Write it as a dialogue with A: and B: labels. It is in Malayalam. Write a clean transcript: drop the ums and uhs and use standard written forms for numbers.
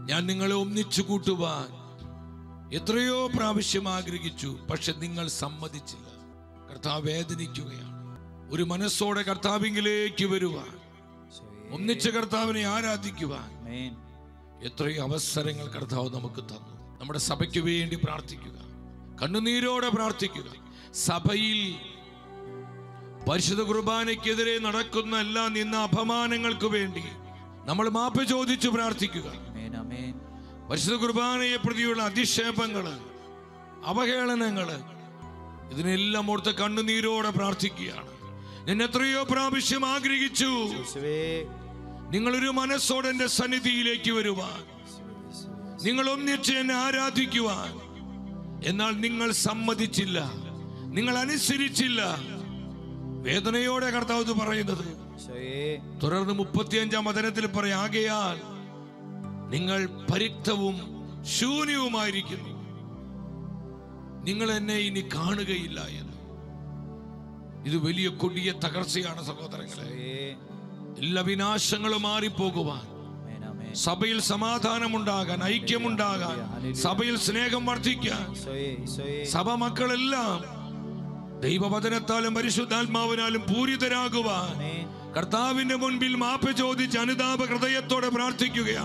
A: ഞാൻ നിങ്ങളെ ഒന്നിച്ചു കൂട്ടുവാൻ എത്രയോ പ്രാവശ്യം ആഗ്രഹിച്ചു, പക്ഷെ നിങ്ങൾ സമ്മതിച്ചില്ല. കർത്താവ് വേദനിക്കുകയാണ്. ഒരു മനസ്സോടെ കർത്താവിലേക്ക് വരുവാൻ, ഒന്നിച്ച് കർത്താവിനെ ആരാധിക്കുവാൻ എത്രയോ അവസരങ്ങൾ കർത്താവ് നമുക്ക് തന്നു. നമ്മുടെ സഭയ്ക്ക് വേണ്ടി പ്രാർത്ഥിക്കുക, കണ്ണുനീരോടെ പ്രാർത്ഥിക്കുക. സഭയിൽ പരിശുദ്ധ കുർബാനയ്ക്കെതിരെ നടക്കുന്ന എല്ലാ നിന്ന അപമാനങ്ങൾക്ക് വേണ്ടി നമ്മൾ മാപ്പ് ചോദിച്ചു പ്രാർത്ഥിക്കുക. പരിശുദ്ധ കുർബാനയെ പ്രതിയുള്ള അധിക്ഷേപങ്ങള്, അവഹേളനങ്ങള്, ഇതിനെല്ലാം ഓർത്ത് കണ്ണുനീരോടെ പ്രാർത്ഥിക്കുകയാണ്. ഞാൻ എത്രയോ പ്രാവശ്യം ആഗ്രഹിച്ചു നിങ്ങളൊരു മനസ്സോടെ എന്റെ സന്നിധിയിലേക്ക് വരുവാൻ, നിങ്ങൾ ഒന്നിച്ച് എന്നെ ആരാധിക്കുവാൻ. എന്നാൽ നിങ്ങൾ സമ്മതിച്ചില്ല, നിങ്ങൾ അനുസരിച്ചില്ല. വേദനയോടെ കർത്താവ് പറയുന്നത്. തുടർന്ന് 35-ാം വചനത്തിൽ പറയാം, ആകയാൽ നിങ്ങൾ പരിക്തവും ശൂന്യവുമായിരിക്കുന്നു, നിങ്ങൾ എന്നെ ഇനി കാണുകയില്ല എന്ന്. ഇത് വലിയ കൊടിയ തകർച്ചയാണ് സഹോദരങ്ങളെ. എല്ലാ വിനാശങ്ങളും മാറിപ്പോകുവാൻ, സഭയിൽ സമാധാനമുണ്ടാകാൻ, ഐക്യമുണ്ടാകാൻ, സഭയിൽ സ്നേഹം വർദ്ധിക്കാൻ, സഭ മക്കളെല്ലാം ദൈവവചനത്താലും പരിശുദ്ധാത്മാവിനാലും പൂരിതരാകുവാൻ കർത്താവിന്റെ മുൻപിൽ മാപ്പ് ചോദിച്ച് അനുതാപ ഹൃദയത്തോടെ പ്രാർത്ഥിക്കുകയാണ്.